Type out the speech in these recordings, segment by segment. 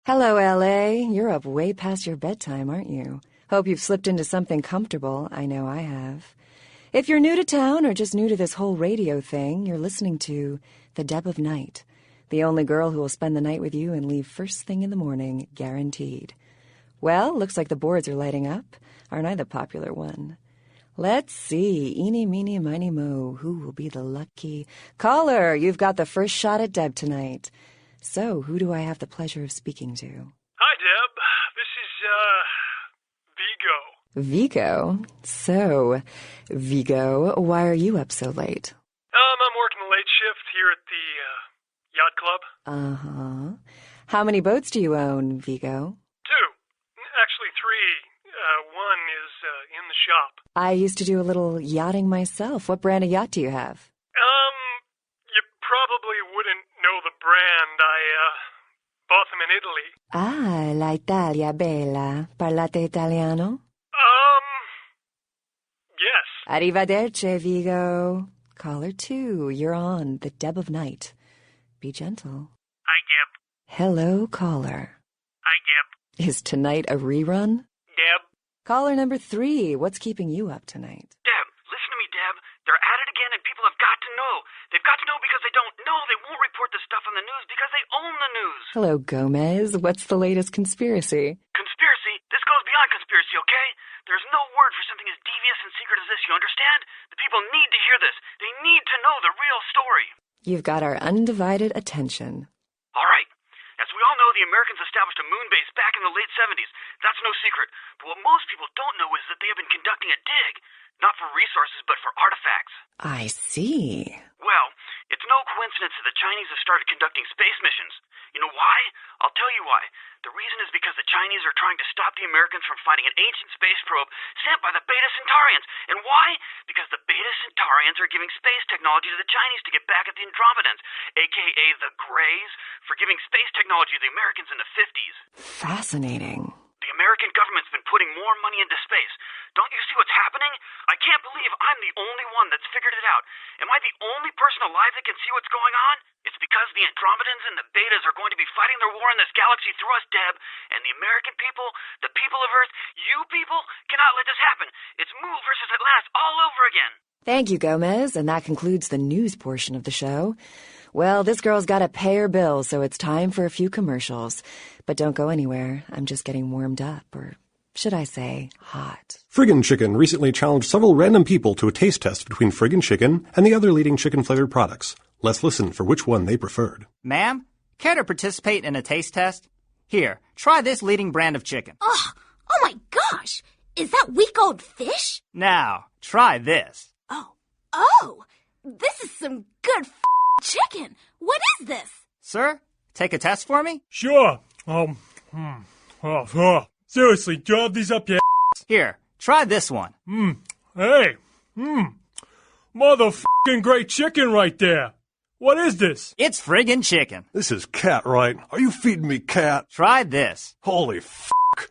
Hello, L.A. You're up way past your bedtime, aren't you? Hope you've slipped into something comfortable. I know I have. If you're new to town or just new to this whole radio thing, you're listening to the Deb of Night, the only girl who will spend the night with you and leave first thing in the morning, guaranteed. Well, looks like the boards are lighting up. Aren't I the popular one? Let's see. Eeny, meeny, miny, mo. Who will be the lucky caller? You've got the first shot at Deb tonight. So, who do I have the pleasure of speaking to? Hi, Deb. This is, Vigo. Vigo? So, Vigo, why are you up so late? I'm working the late shift here at the, yacht club. Uh-huh. How many boats do you own, Vigo? 2. Actually, 3. One is, in the shop. I used to do a little yachting myself. What brand of yacht do you have? You probably wouldn't know the brand. I, bought them in Italy. Ah, la Italia bella. Parlate italiano? Yes. Arrivederci, Vigo. Caller 2, you're on the Deb of Night. Be gentle. Hi, Deb. Hello, caller. Hi, Deb. Is tonight a rerun? Deb. Caller number 3, what's keeping you up tonight? Deb, listen to me, Deb. They're at it again and people have got to know. They've got to know because they don't know. They won't report the stuff on the news because they own the news. Hello, Gomez. What's the latest conspiracy? Conspiracy? This goes beyond conspiracy, okay? There's no word for something as devious and secret as this, you understand? The people need to hear this. They need to know the real story. You've got our undivided attention. All right. As we all know, the Americans established a moon base back in the late 70s. That's no secret. But what most people don't know is that they have been conducting a dig. Not for resources, but for artifacts. I see. Well, it's no coincidence that the Chinese have started conducting space missions. You know why? I'll tell you why. The reason is because the Chinese are trying to stop the Americans from finding an ancient space probe sent by the Beta Centaurians. And why? Because the Beta Centaurians are giving space technology to the Chinese to get back at the Andromedans, a.k.a. the Greys, for giving space technology to the Americans in the 50s. Fascinating. The American government's been putting more money into space. Don't you see what's happening? I can't believe I'm the only one that's figured it out. Am I the only person alive that can see what's going on? It's because the Andromedans and the Betas are going to be fighting their war in this galaxy through us, Deb. And the American people, the people of Earth, you people, cannot let this happen. It's Move versus Atlantis all over again. Thank you, Gomez, and that concludes the news portion of the show. Well, this girl's got to pay her bills, so it's time for a few commercials. But don't go anywhere. I'm just getting warmed up, or should I say, hot. Friggin' Chicken recently challenged several random people to a taste test between Friggin' Chicken and the other leading chicken-flavored products. Let's listen for which one they preferred. Ma'am, care to participate in a taste test? Here, try this leading brand of chicken. Oh my gosh! Is that week-old fish? Now, try this. Oh, this is some good chicken. What is this? Sir, take a test for me? Sure. Seriously, drop these up your ass. Here, try this one. Hey. Motherfucking great chicken right there. What is this? It's friggin' chicken. This is cat, right? Are you feeding me cat? Try this. Holy fuck.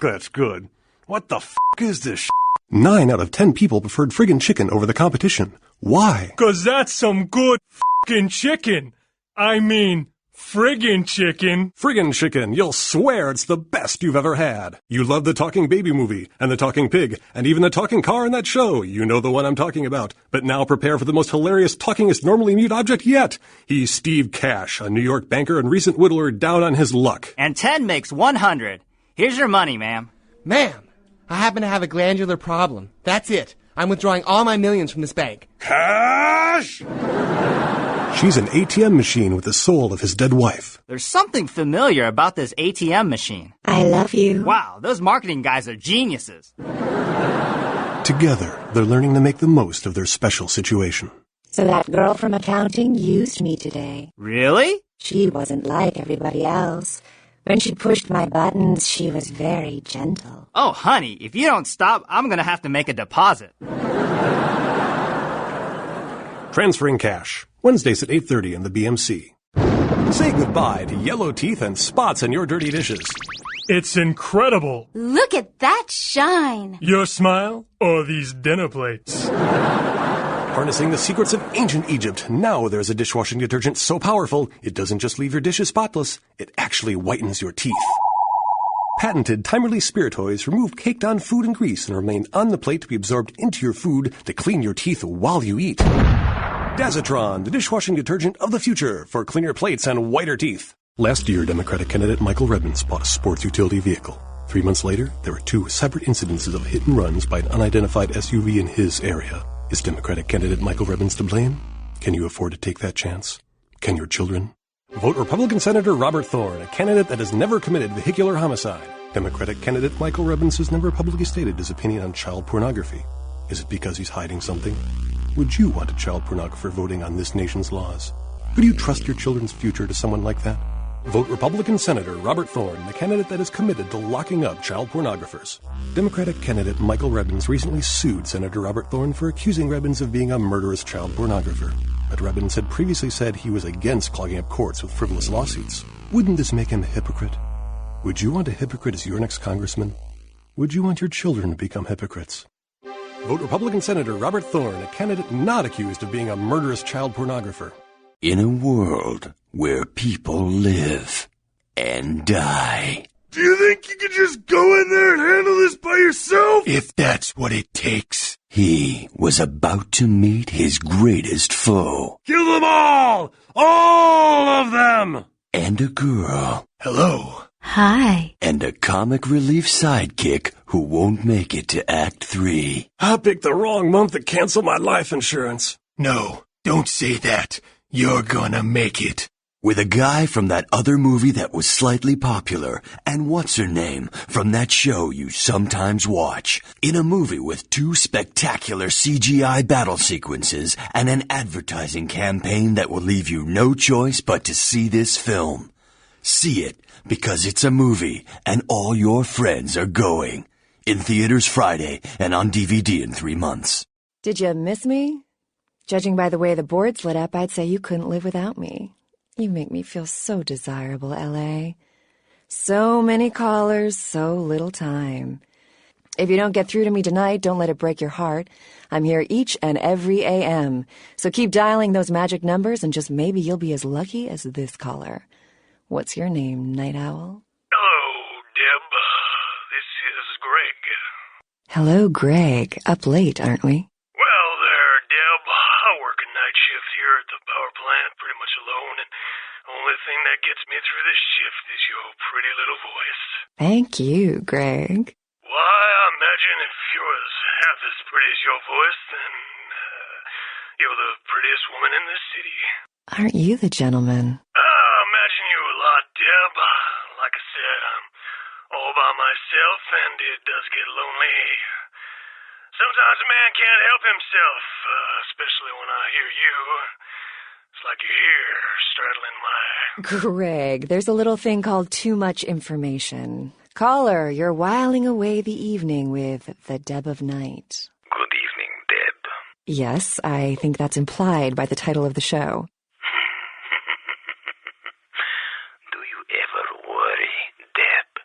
That's good. What the fuck is this shit? 9 out of 10 people preferred Friggin' Chicken over the competition. Why? 'Cause that's some good fucking chicken. I mean, friggin' chicken. Friggin' Chicken, you'll swear it's the best you've ever had. You love the talking baby movie, and the talking pig, and even the talking car in that show. You know the one I'm talking about. But now prepare for the most hilarious talkingest normally mute object yet. He's Steve Cash, a New York banker and recent whittler down on his luck. And 10 makes 100. Here's your money, ma'am. Ma'am, I happen to have a glandular problem. That's it. I'm withdrawing all my millions from this bank. Cash! She's an ATM machine with the soul of his dead wife. There's something familiar about this ATM machine. I love you. Wow, those marketing guys are geniuses. Together, they're learning to make the most of their special situation. So that girl from accounting used me today. Really? She wasn't like everybody else. When she pushed my buttons, she was very gentle. Oh, honey, if you don't stop, I'm gonna have to make a deposit. Transferring cash. Wednesdays at 8:30 in the BMC. Say goodbye to yellow teeth and spots in your dirty dishes. It's incredible. Look at that shine. Your smile or these dinner plates? Harnessing the secrets of ancient Egypt, now there's a dishwashing detergent so powerful, it doesn't just leave your dishes spotless, it actually whitens your teeth. Patented time-release spiritoids remove caked-on food and grease and remain on the plate to be absorbed into your food to clean your teeth while you eat. Dazatron, the dishwashing detergent of the future for cleaner plates and whiter teeth. Last year, Democratic candidate Michael Redmond bought a sports utility vehicle. 3 months later, there were 2 separate incidences of hit and runs by an unidentified SUV in his area. Is Democratic candidate Michael Redmond to blame? Can you afford to take that chance? Can your children? Vote Republican Senator Robert Thorne, a candidate that has never committed vehicular homicide. Democratic candidate Michael Redmond has never publicly stated his opinion on child pornography. Is it because he's hiding something? Would you want a child pornographer voting on this nation's laws? Could you trust your children's future to someone like that? Vote Republican Senator Robert Thorne, the candidate that is committed to locking up child pornographers. Democratic candidate Michael Redmond recently sued Senator Robert Thorne for accusing Redmond of being a murderous child pornographer. But Redmond had previously said he was against clogging up courts with frivolous lawsuits. Wouldn't this make him a hypocrite? Would you want a hypocrite as your next congressman? Would you want your children to become hypocrites? Vote Republican Senator Robert Thorne, a candidate not accused of being a murderous child pornographer. In a world where people live and die. Do you think you could just go in there and handle this by yourself? If that's what it takes. He was about to meet his greatest foe. Kill them all! All of them! And a girl. Hello. Hi. And a comic relief sidekick who won't make it to Act 3. I picked the wrong month to cancel my life insurance. No, don't say that. You're gonna make it. With a guy from that other movie that was slightly popular, and what's-her-name from that show you sometimes watch. In a movie with 2 spectacular CGI battle sequences and an advertising campaign that will leave you no choice but to see this film. See it, because it's a movie, and all your friends are going. In theaters Friday, and on DVD in 3 months. Did you miss me? Judging by the way the board's lit up, I'd say you couldn't live without me. You make me feel so desirable, L.A. So many callers, so little time. If you don't get through to me tonight, don't let it break your heart. I'm here each and every a.m., so keep dialing those magic numbers and just maybe you'll be as lucky as this caller. What's your name, Night Owl? Hello, Deb. This is Greg. Hello, Greg. Up late, aren't we? Well there, Deb. I work a night shift here at the power plant, pretty much alone, and the only thing that gets me through this shift is your pretty little voice. Thank you, Greg. Why, I imagine if you was half as pretty as your voice, then you're the prettiest woman in this city. Aren't you the gentleman? I imagine you a lot, Deb. Like I said, I'm all by myself, and it does get lonely. Sometimes a man can't help himself, especially when I hear you. It's like you're here, straddling my... Greg, there's a little thing called too much information. Caller, you're whiling away the evening with the Deb of Night. Good evening, Deb. Yes, I think that's implied by the title of the show. Do you ever worry, Deb,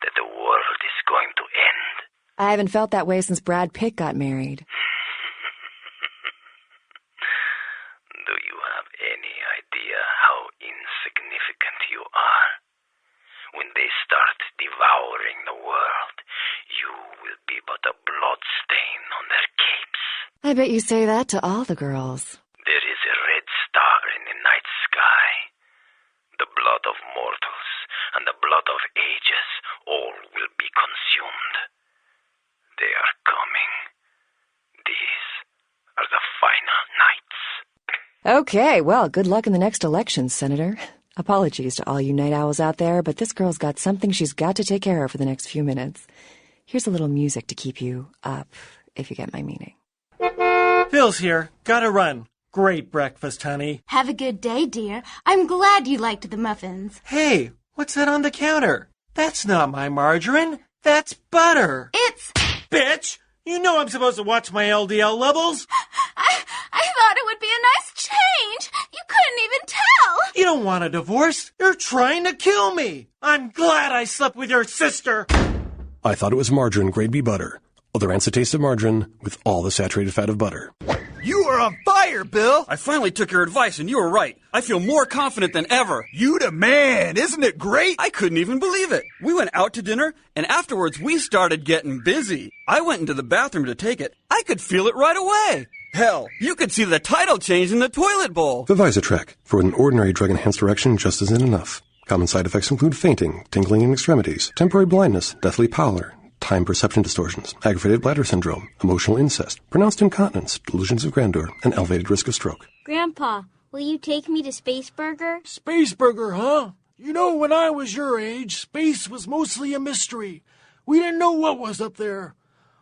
that the world is going to end? I haven't felt that way since Brad Pitt got married. Do you have any idea how insignificant you are? When they start devouring the world, you will be but a bloodstain on their capes. I bet you say that to all the girls. There is a red star in the night sky. The blood of mortals and the blood of ages all will be consumed. They are coming. These are the final nights. Okay, well, good luck in the next election, Senator. Apologies to all you night owls out there, but this girl's got something she's got to take care of for the next few minutes. Here's a little music to keep you up, if you get my meaning. Phil's here. Gotta run. Great breakfast, honey. Have a good day, dear. I'm glad you liked the muffins. Hey, what's that on the counter? That's not my margarine. That's butter. It's... Bitch! You know I'm supposed to watch my LDL levels. I thought it would be a nice change. You couldn't even tell. You don't want a divorce. You're trying to kill me. I'm glad I slept with your sister. I thought it was margarine grade B butter. Other ants a taste of margarine with all the saturated fat of butter. You are on fire, Bill! I finally took your advice, and you were right. I feel more confident than ever. You the man! Isn't it great? I couldn't even believe it. We went out to dinner, and afterwards we started getting busy. I went into the bathroom to take it. I could feel it right away. Hell, you could see the title change in the toilet bowl. The Visatrek. For an ordinary drug-enhanced erection just isn't enough. Common side effects include fainting, tingling in extremities, temporary blindness, deathly pallor, time perception distortions, aggravated bladder syndrome, emotional incest, pronounced incontinence, delusions of grandeur, and elevated risk of stroke. Grandpa, will you take me to Spaceburger? Spaceburger, huh? You know, when I was your age, space was mostly a mystery. We didn't know what was up there.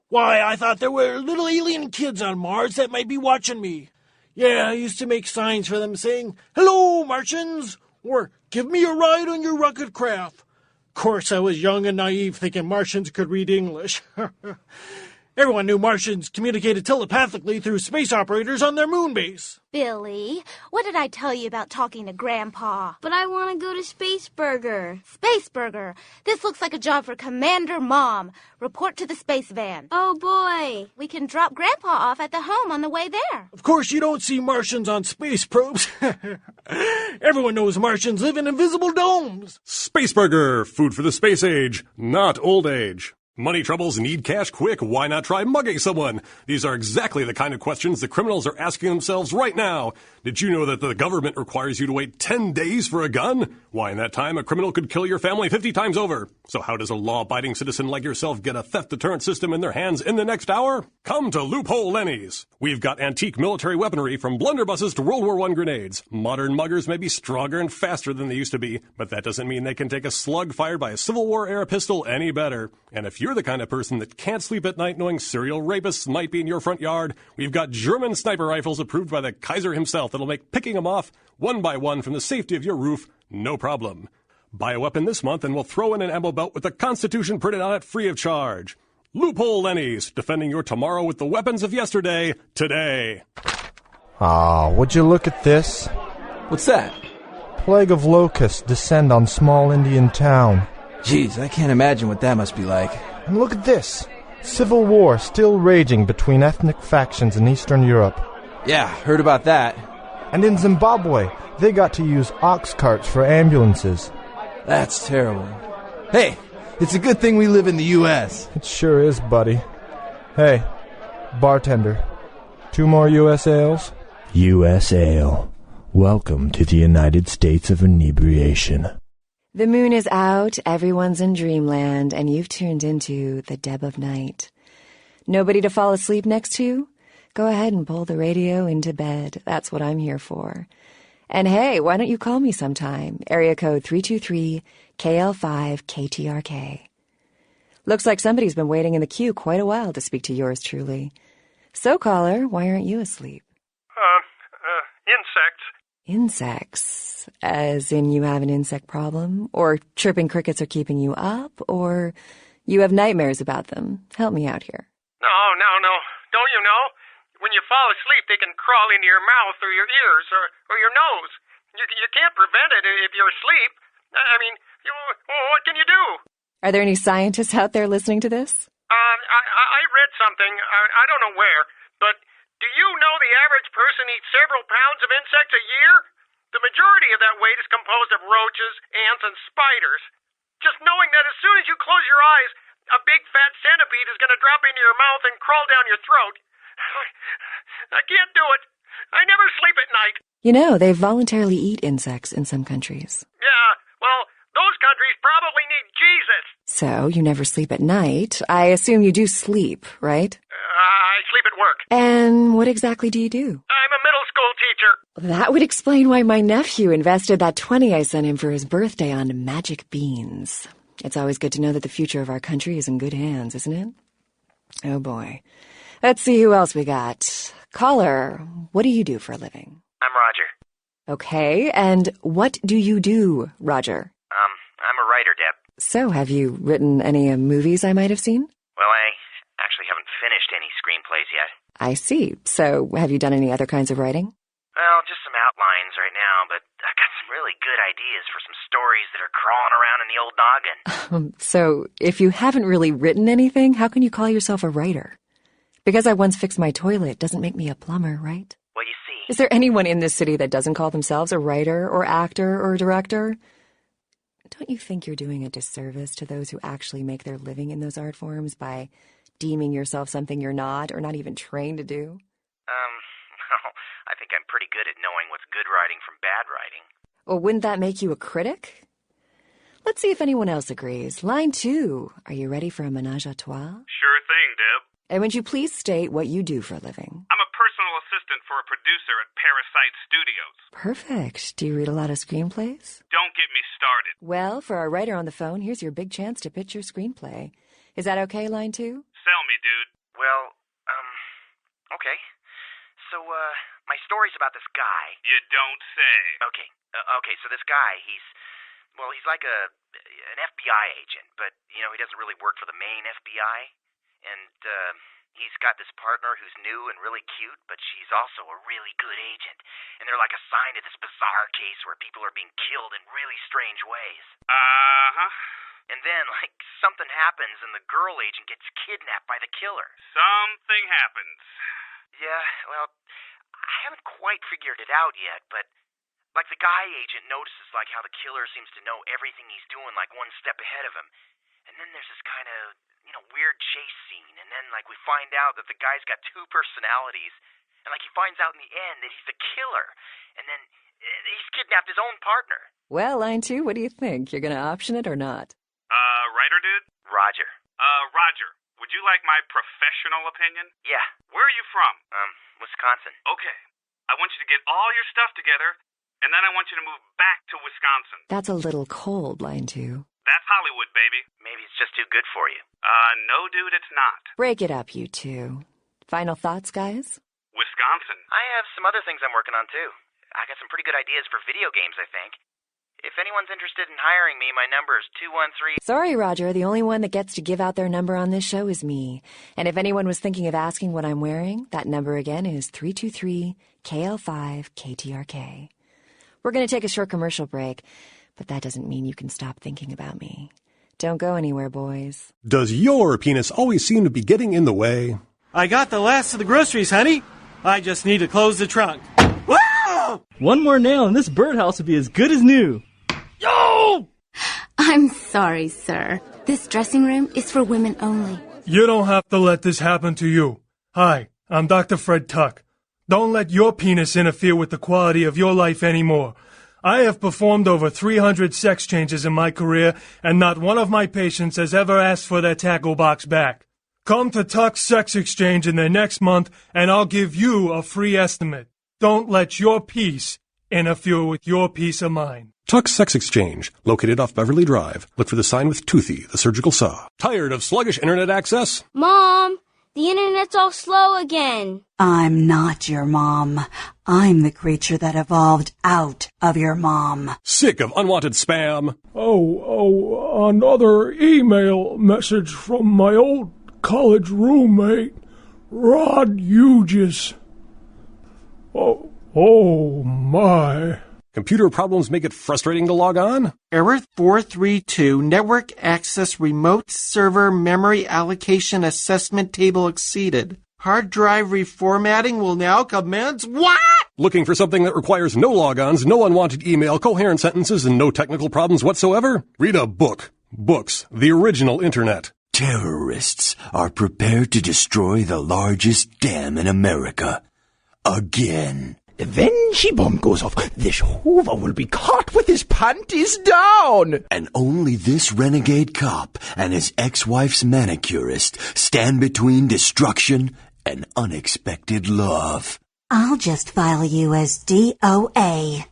Why, I thought there were little alien kids on Mars that might be watching me. Yeah, I used to make signs for them saying, "Hello, Martians," or "Give me a ride on your rocket craft." Of course, I was young and naive, thinking Martians could read English. Everyone knew Martians communicated telepathically through space operators on their moon base. Billy, what did I tell you about talking to Grandpa? But I want to go to Spaceburger. Spaceburger. This looks like a job for Commander Mom. Report to the space van. Oh, boy. We can drop Grandpa off at the home on the way there. Of course, you don't see Martians on space probes. Everyone knows Martians live in invisible domes. Spaceburger, food for the space age, not old age. Money troubles, need cash quick, why not try mugging someone? These are exactly the kind of questions the criminals are asking themselves right now. Did you know that the government requires you to wait 10 days for a gun? Why, in that time, a criminal could kill your family 50 times over. So how does a law-abiding citizen like yourself get a theft deterrent system in their hands in the next hour? Come to Loophole Lenny's. We've got antique military weaponry from blunderbusses to World War I grenades. Modern muggers may be stronger and faster than they used to be, but that doesn't mean they can take a slug fired by a Civil War-era pistol any better. And if you're the kind of person that can't sleep at night knowing serial rapists might be in your front yard, we've got German sniper rifles approved by the Kaiser himself that'll make picking them off one by one from the safety of your roof no problem. Buy a weapon this month and we'll throw in an ammo belt with the Constitution printed on it free of charge. Loophole Lenny's, defending your tomorrow with the weapons of yesterday, today. Would you look at this? What's that? Plague of locusts descend on small Indian town. Jeez, I can't imagine what that must be like. And look at this. Civil war still raging between ethnic factions in Eastern Europe. Yeah, heard about that. And in Zimbabwe, they got to use ox carts for ambulances. That's terrible. Hey, it's a good thing we live in the U.S. It sure is, buddy. Hey, bartender, 2 more U.S. ales? U.S. Ale. Welcome to the United States of Inebriation. The moon is out, everyone's in dreamland, and you've tuned into the Deb of Night. Nobody to fall asleep next to? Go ahead and pull the radio into bed. That's what I'm here for. And hey, why don't you call me sometime? Area code 323-KL5-KTRK. Looks like somebody's been waiting in the queue quite a while to speak to yours truly. So, caller, why aren't you asleep? Insects. Insects? As in you have an insect problem? Or chirping crickets are keeping you up? Or you have nightmares about them? Help me out here. No. Don't you know? When you fall asleep, they can crawl into your mouth or your ears or your nose. You can't prevent it if you're asleep. I mean, what can you do? Are there any scientists out there listening to this? I read something, I don't know where, but do you know the average person eats several pounds of insects a year? The majority of that weight is composed of roaches, ants, and spiders. Just knowing that as soon as you close your eyes, a big fat centipede is going to drop into your mouth and crawl down your throat. I can't do it. I never sleep at night. You know, they voluntarily eat insects in some countries. Yeah, well, those countries probably need Jesus. So, you never sleep at night. I assume you do sleep, right? I sleep at work. And what exactly do you do? I'm a middle school teacher. That would explain why my nephew invested that $20 I sent him for his birthday on magic beans. It's always good to know that the future of our country is in good hands, isn't it? Oh, boy. Let's see who else we got. Caller, what do you do for a living? I'm Roger. Okay, and what do you do, Roger? I'm a writer, Deb. So, have you written any movies I might have seen? Well, I actually haven't finished any screenplays yet. I see. So, have you done any other kinds of writing? Well, just some outlines right now, but I've got some really good ideas for some stories that are crawling around in the old noggin. So, if you haven't really written anything, how can you call yourself a writer? Because I once fixed my toilet doesn't make me a plumber, right? Well, you see... Is there anyone in this city that doesn't call themselves a writer or actor or director? Don't you think you're doing a disservice to those who actually make their living in those art forms by deeming yourself something you're not or not even trained to do? Well, I think I'm pretty good at knowing what's good writing from bad writing. Well, wouldn't that make you a critic? Let's see if anyone else agrees. Line 2. Are you ready for a menage a trois? Sure thing, Deb. And would you please state what you do for a living? I'm a personal assistant for a producer at Parasite Studios. Perfect. Do you read a lot of screenplays? Don't get me started. Well, for our writer on the phone, here's your big chance to pitch your screenplay. Is that okay, line 2? Sell me, dude. Well, okay. So, my story's about this guy. You don't say. Okay, so this guy, he's like an FBI agent, but, you know, he doesn't really work for the main FBI. And, he's got this partner who's new and really cute, but she's also a really good agent. And they're like assigned to this bizarre case where people are being killed in really strange ways. Uh-huh. And then, like, something happens and the girl agent gets kidnapped by the killer. Something happens. Yeah, well, I haven't quite figured it out yet, but, like, the guy agent notices, like, how the killer seems to know everything he's doing, like, one step ahead of him. And then there's this kind of, you know, weird chase scene, and then, like, we find out that the guy's got two personalities, and, like, he finds out in the end that he's the killer, and then he's kidnapped his own partner. Well, line 2, what do you think? You're going to option it or not? Writer dude? Roger. Roger, would you like my professional opinion? Yeah. Where are you from? Wisconsin. Okay. I want you to get all your stuff together, and then I want you to move back to Wisconsin. That's a little cold, line 2. That's Hollywood, baby. Maybe it's just too good for you. No, dude, it's not. Break it up, you two. Final thoughts, guys? Wisconsin. I have some other things I'm working on, too. I got some pretty good ideas for video games, I think. If anyone's interested in hiring me, my number is 213... Sorry, Roger. The only one that gets to give out their number on this show is me. And if anyone was thinking of asking what I'm wearing, that number again is 323-KL5-KTRK. We're going to take a short commercial break, but that doesn't mean you can stop thinking about me. Don't go anywhere, boys. Does your penis always seem to be getting in the way? I got the last of the groceries, honey. I just need to close the trunk. Wow! One more nail and this birdhouse would be as good as new. Yo! I'm sorry, sir. This dressing room is for women only. You don't have to let this happen to you. Hi, I'm Dr. Fred Tuck. Don't let your penis interfere with the quality of your life anymore. I have performed over 300 sex changes in my career, and not one of my patients has ever asked for their tackle box back. Come to Tuck's Sex Exchange in the next month, and I'll give you a free estimate. Don't let your peace interfere with your peace of mind. Tuck's Sex Exchange, located off Beverly Drive. Look for the sign with Toothy, the surgical saw. Tired of sluggish internet access? Mom, the internet's all slow again. I'm not your mom. I'm the creature that evolved out of your mom. Sick of unwanted spam? Another email message from my old college roommate, Rod Hughes. Oh my. Computer problems make it frustrating to log on? Error 432, network access remote server memory allocation assessment table exceeded. Hard drive reformatting will now commence. What? Looking for something that requires no logons, no unwanted email, coherent sentences, and no technical problems whatsoever? Read a book. Books, the original internet. Terrorists are prepared to destroy the largest dam in America. Again. When she bomb goes off, this Hoover will be caught with his panties down. And only this renegade cop and his ex-wife's manicurist stand between destruction and unexpected love. I'll just file you as DOA.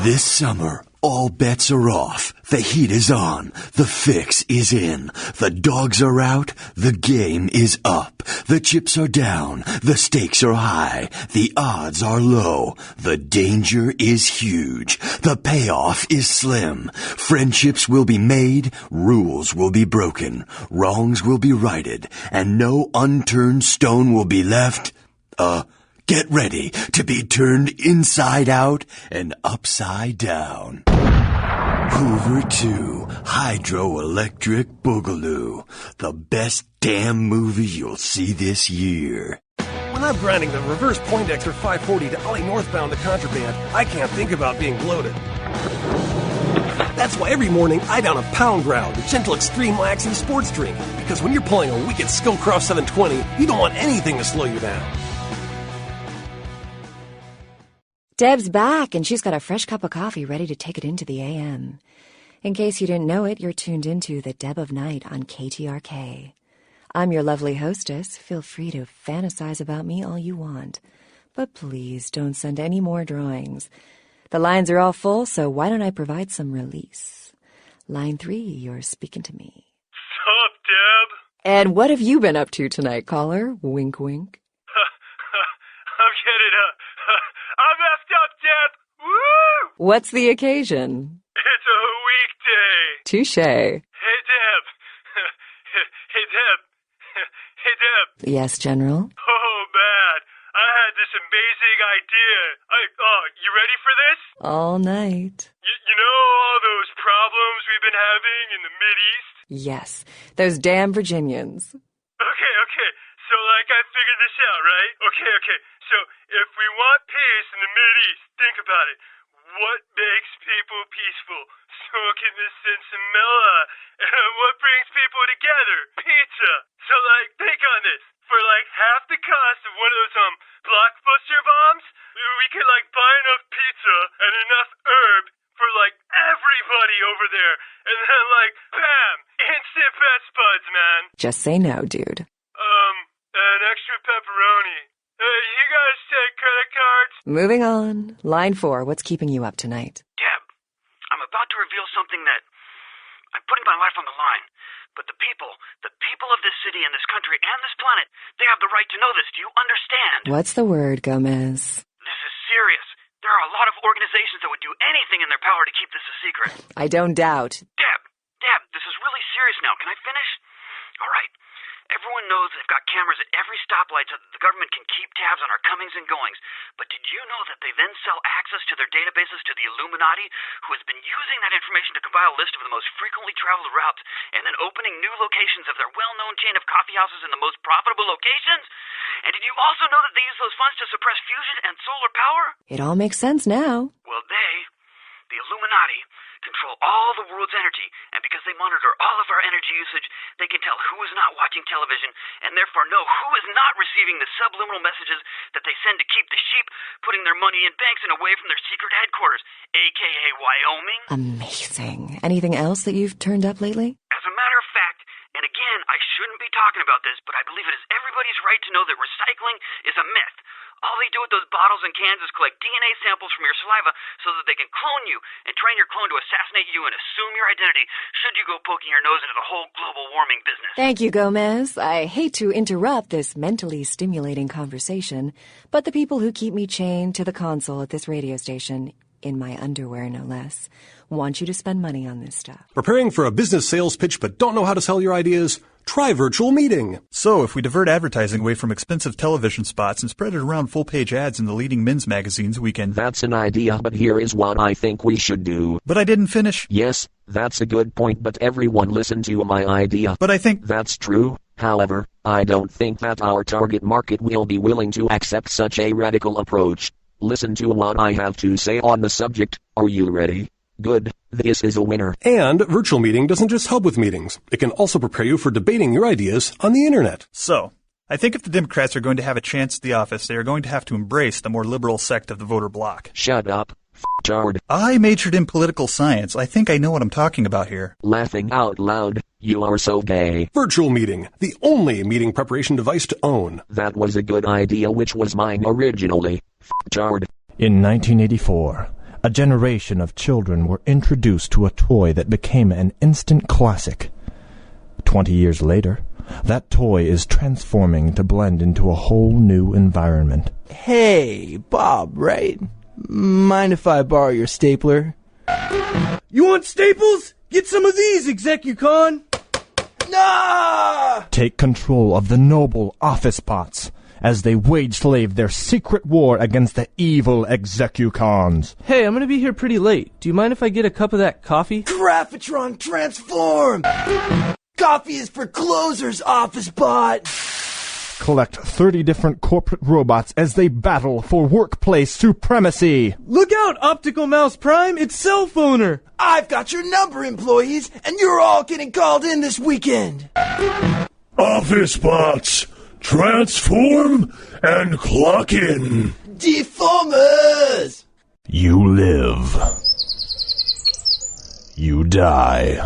This summer, all bets are off. The heat is on. The fix is in. The dogs are out. The game is up. The chips are down. The stakes are high. The odds are low. The danger is huge. The payoff is slim. Friendships will be made. Rules will be broken. Wrongs will be righted. And no unturned stone will be left. Get ready to be turned inside out and upside down. Hoover 2, Hydroelectric Boogaloo. The best damn movie you'll see this year. When I'm grinding the reverse Poindexter 540 to Ollie northbound to contraband, I can't think about being bloated. That's why every morning I down a Pound Ground, the gentle extreme laxing sports drink. Because when you're pulling a wicked Skillcroft 720, you don't want anything to slow you down. Deb's back, and she's got a fresh cup of coffee ready to take it into the AM. In case you didn't know it, you're tuned into the Deb of Night on KTRK. I'm your lovely hostess. Feel free to fantasize about me all you want. But please don't send any more drawings. The lines are all full, so why don't I provide some release? Line 3, you're speaking to me. Sup, Deb? And what have you been up to tonight, caller? Wink, wink. I'm getting I messed up, Deb! Woo! What's the occasion? It's a weekday. Touché. Hey, Deb. Hey, Deb. Hey, Deb. Yes, General? Oh, man. I had this amazing idea. You ready for this? All night. You know all those problems we've been having in the Mideast? Yes, those damn Virginians. Okay. So, I figured this out, right? Okay. So, if we want peace in the Mideast, think about it. What makes people peaceful? Smoking the sinsemilla. What brings people together? Pizza. So, think on this. For, half the cost of one of those, blockbuster bombs, we could, buy enough pizza and enough herb for, everybody over there. And then, bam! Instant best buds, man. Just say no, dude. An extra pepperoni. You guys take credit cards? Moving on. Line 4, what's keeping you up tonight? Deb, I'm about to reveal something that I'm putting my life on the line. But the people of this city and this country and this planet, they have the right to know this. Do you understand? What's the word, Gomez? This is serious. There are a lot of organizations that would do anything in their power to keep this a secret. I don't doubt. Deb, this is really serious now. Can I finish? All right. Everyone knows they've got cameras at every stoplight so that the government can keep tabs on our comings and goings. But did you know that they then sell access to their databases to the Illuminati, who has been using that information to compile a list of the most frequently traveled routes and then opening new locations of their well-known chain of coffee houses in the most profitable locations? And did you also know that they use those funds to suppress fusion and solar power? It all makes sense now. Well, the Illuminati, control all the world's energy, and because they monitor all of our energy usage, they can tell who is not watching television, and therefore know who is not receiving the subliminal messages that they send to keep the sheep putting their money in banks and away from their secret headquarters, a.k.a. Wyoming. Amazing. Anything else that you've turned up lately? As a matter of fact, and again, I shouldn't be talking about this, but I believe it is everybody's right to know that recycling is a myth. All they do with those bottles and cans is collect DNA samples from your saliva so that they can clone you and train your clone to assassinate you and assume your identity should you go poking your nose into the whole global warming business. Thank you, Gomez. I hate to interrupt this mentally stimulating conversation, but the people who keep me chained to the console at this radio station, in my underwear no less, want you to spend money on this stuff. Preparing for a business sales pitch but don't know how to sell your ideas? Try virtual meeting. So, if we divert advertising away from expensive television spots and spread it around full-page ads in the leading men's magazines, we can... That's an idea, but here is what I think we should do. But I didn't finish. Yes, that's a good point, but everyone listen to my idea. But I think... That's true. However, I don't think that our target market will be willing to accept such a radical approach. Listen to what I have to say on the subject. Are you ready? Good. This is a winner. And virtual meeting doesn't just help with meetings. It can also prepare you for debating your ideas on the internet. So, I think if the Democrats are going to have a chance at the office, they are going to have to embrace the more liberal sect of the voter bloc. Shut up, f***ard. I majored in political science. I think I know what I'm talking about here. Laughing out loud. You are so gay. Virtual meeting, the only meeting preparation device to own. That was a good idea, which was mine originally. F***ard. In 1984, a generation of children were introduced to a toy that became an instant classic. 20 years later, that toy is transforming to blend into a whole new environment. Hey, Bob, right? Mind if I borrow your stapler? You want staples? Get some of these, Execucon! Nah! Take control of the noble office bots as they wage-slave their secret war against the evil Execucons. Hey, I'm gonna be here pretty late. Do you mind if I get a cup of that coffee? Graphitron, transform! Coffee is for closers, office bot! Collect 30 different corporate robots as they battle for workplace supremacy. Look out, Optical Mouse Prime! It's Cell Phoner! I've got your number, employees, and you're all getting called in this weekend! Office bots, transform and clock in. Deformers! You live. You die.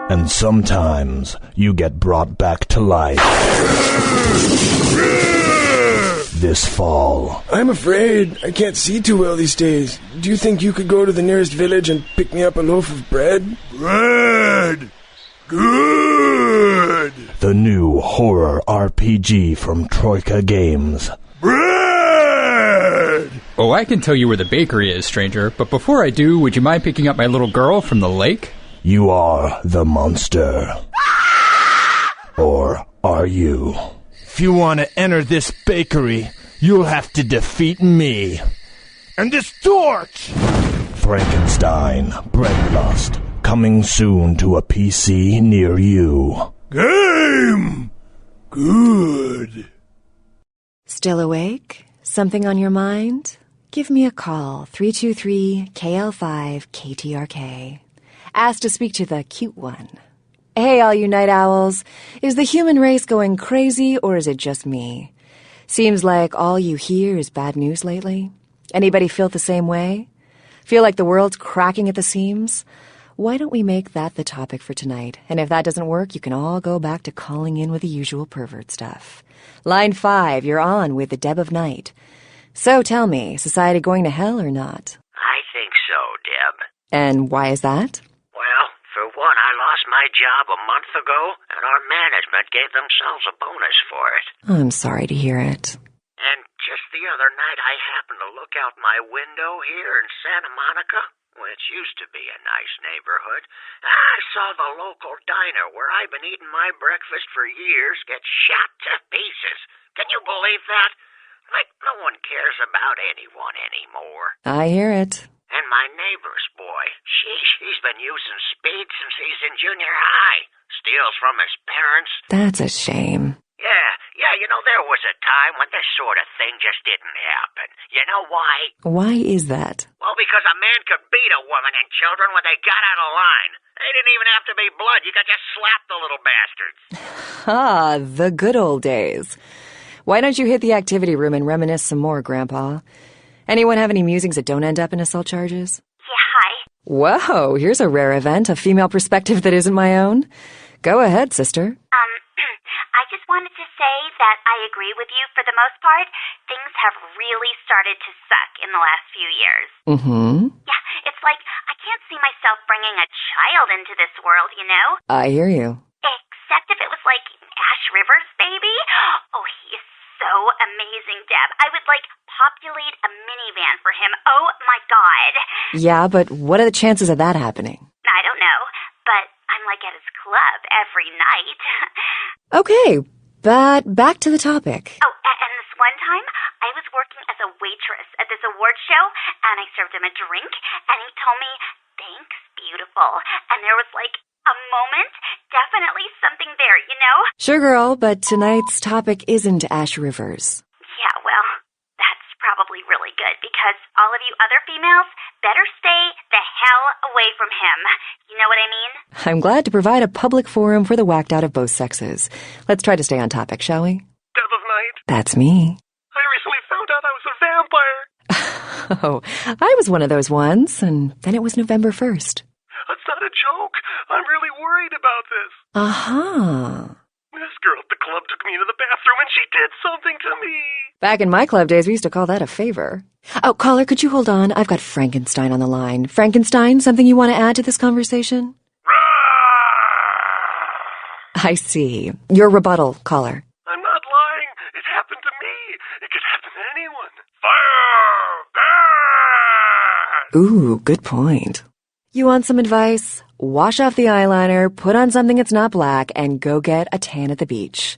And sometimes you get brought back to life. This fall. I'm afraid I can't see too well these days. Do you think you could go to the nearest village and pick me up a loaf of bread? Bread! Good! The new horror RPG from Troika Games. Bread! Oh, I can tell you where the bakery is, stranger, but before I do, would you mind picking up my little girl from the lake? You are the monster. Or are you? If you want to enter this bakery, you'll have to defeat me. And this torch! Frankenstein, Breadlust, coming soon to a PC near you. Game! Good. Still awake? Something on your mind? Give me a call, 323-KL5-KTRK. Ask to speak to the cute one. Hey, all you night owls. Is the human race going crazy, or is it just me? Seems like all you hear is bad news lately. Anybody feel the same way? Feel like the world's cracking at the seams? Why don't we make that the topic for tonight? And if that doesn't work, you can all go back to calling in with the usual pervert stuff. Line 5, you're on with the Deb of Night. So tell me, society going to hell or not? I think so, Deb. And why is that? Well, for one, I lost my job a month ago, and our management gave themselves a bonus for it. I'm sorry to hear it. And just the other night, I happened to look out my window here in Santa Monica, which used to be a nice neighborhood. I saw the local diner where I've been eating my breakfast for years get shot to pieces. Can you believe that? Like, no one cares about anyone anymore. I hear it. And my neighbor's boy, he's been using speed since he's in junior high. Steals from his parents. That's a shame. Yeah, you know, there was a time when this sort of thing just didn't happen. You know why? Why is that? Well, because a man could beat a woman and children when they got out of line. They didn't even have to be blood. You could just slap the little bastards. Ah, the good old days. Why don't you hit the activity room and reminisce some more, Grandpa? Anyone have any musings that don't end up in assault charges? Yeah, hi. Whoa, here's a rare event, a female perspective that isn't my own. Go ahead, sister. I just wanted to say that I agree with you for the most part. Things have really started to suck in the last few years. Mm-hmm. Yeah, it's like I can't see myself bringing a child into this world, you know? I hear you. Except if it was like Ash Rivers' baby. Oh, he is so amazing, Deb. I would populate a minivan for him. Oh my God. Yeah, but what are the chances of that happening? I don't know, but I'm at his club every night. Okay, but back to the topic. Oh, and this one time, I was working as a waitress at this award show, and I served him a drink, and he told me, "Thanks, beautiful." And there was a moment, definitely something there, you know? Sure, girl, but tonight's topic isn't Ash Rivers. Yeah, well, that's probably really good, because all of you other females better stay the hell away from him. You know what I mean? I'm glad to provide a public forum for the whacked out of both sexes. Let's try to stay on topic, shall we? Deb of Night. That's me. I recently found out I was a vampire. Oh, I was one of those ones, and then it was November 1st. That's not a joke. I'm really worried about this. Uh-huh. This girl at the club took me into the bathroom and she did something to me. Back in my club days, we used to call that a favor. Oh, caller, could you hold on? I've got Frankenstein on the line. Frankenstein, something you want to add to this conversation? I see. Your rebuttal, caller. I'm not lying. It happened to me. It could happen to anyone. Fire! Ooh, good point. You want some advice? Wash off the eyeliner, put on something that's not black, and go get a tan at the beach.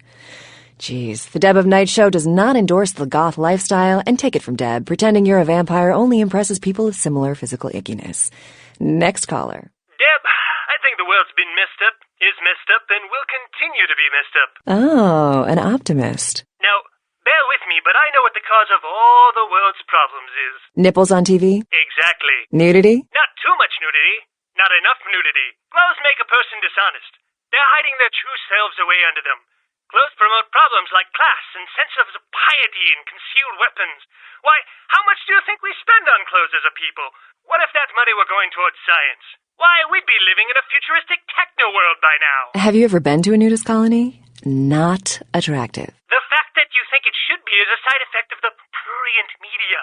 Geez, the Deb of Night show does not endorse the goth lifestyle, and take it from Deb, pretending you're a vampire only impresses people of similar physical ickiness. Next caller. Deb, I think the world's been messed up, is messed up, and will continue to be messed up. Oh, an optimist. Now, bear with me, but I know what the cause of all the world's problems is. Nipples on TV? Exactly. Nudity? Not too much nudity. Not enough nudity. Clothes make a person dishonest. They're hiding their true selves away under them. Clothes promote problems like class and sense of piety and concealed weapons. Why, how much do you think we spend on clothes as a people? What if that money were going towards science? Why, we'd be living in a futuristic techno world by now. Have you ever been to a nudist colony? Not attractive. The fact that you think it should be is a side effect of the prurient media.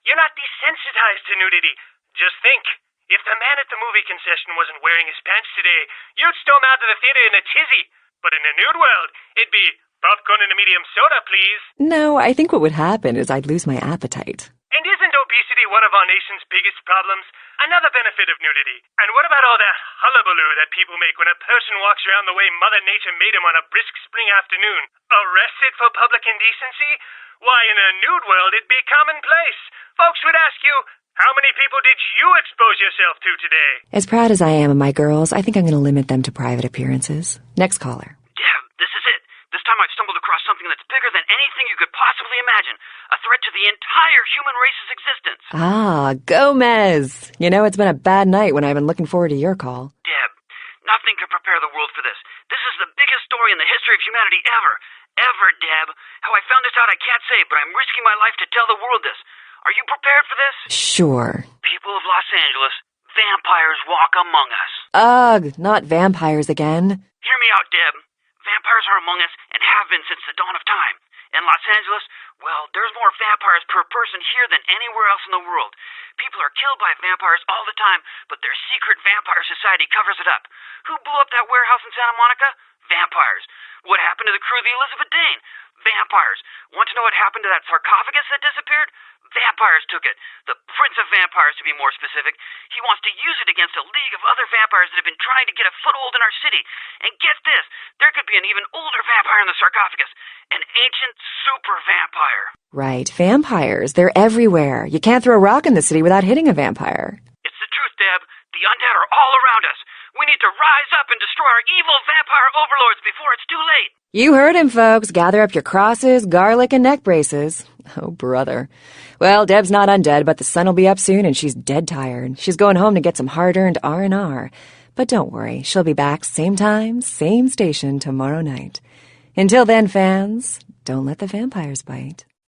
You're not desensitized to nudity. Just think, if the man at the movie concession wasn't wearing his pants today, you'd storm out of the theater in a tizzy. But in a nude world, it'd be popcorn and a medium soda, please. No, I think what would happen is I'd lose my appetite. And isn't obesity one of our nation's biggest problems? Another benefit of nudity. And what about all that hullabaloo that people make when a person walks around the way Mother Nature made him on a brisk spring afternoon? Arrested for public indecency? Why, in a nude world, it'd be commonplace. Folks would ask you, how many people did you expose yourself to today? As proud as I am of my girls, I think I'm going to limit them to private appearances. Next caller. Deb, this is it. This time I've stumbled across something that's bigger than anything you could possibly imagine. A threat to the entire human race's existence. Ah, Gomez. You know, it's been a bad night when I've been looking forward to your call. Deb, nothing could prepare the world for this. This is the biggest story in the history of humanity ever. Ever, Deb. How I found this out I can't say, but I'm risking my life to tell the world this. Are you prepared for this? Sure. People of Los Angeles, vampires walk among us. Ugh, not vampires again. Hear me out, Deb. Vampires are among us and have been since the dawn of time. In Los Angeles, well, there's more vampires per person here than anywhere else in the world. People are killed by vampires all the time, but their secret vampire society covers it up. Who blew up that warehouse in Santa Monica? Vampires. What happened to the crew of the Elizabeth Dane? Vampires. Want to know what happened to that sarcophagus that disappeared? Vampires took it. The Prince of Vampires, to be more specific. He wants to use it against a league of other vampires that have been trying to get a foothold in our city. And get this, there could be an even older vampire in the sarcophagus. An ancient super vampire. Right, vampires. They're everywhere. You can't throw a rock in the city without hitting a vampire. It's the truth, Deb. The undead are all around us. We need to rise up and destroy our evil vampire overlords before it's too late. You heard him, folks. Gather up your crosses, garlic, and neck braces. Oh, brother. Well, Deb's not undead, but the sun will be up soon, and she's dead tired. She's going home to get some hard-earned R&R. But don't worry, she'll be back same time, same station tomorrow night. Until then, fans, don't let the vampires bite.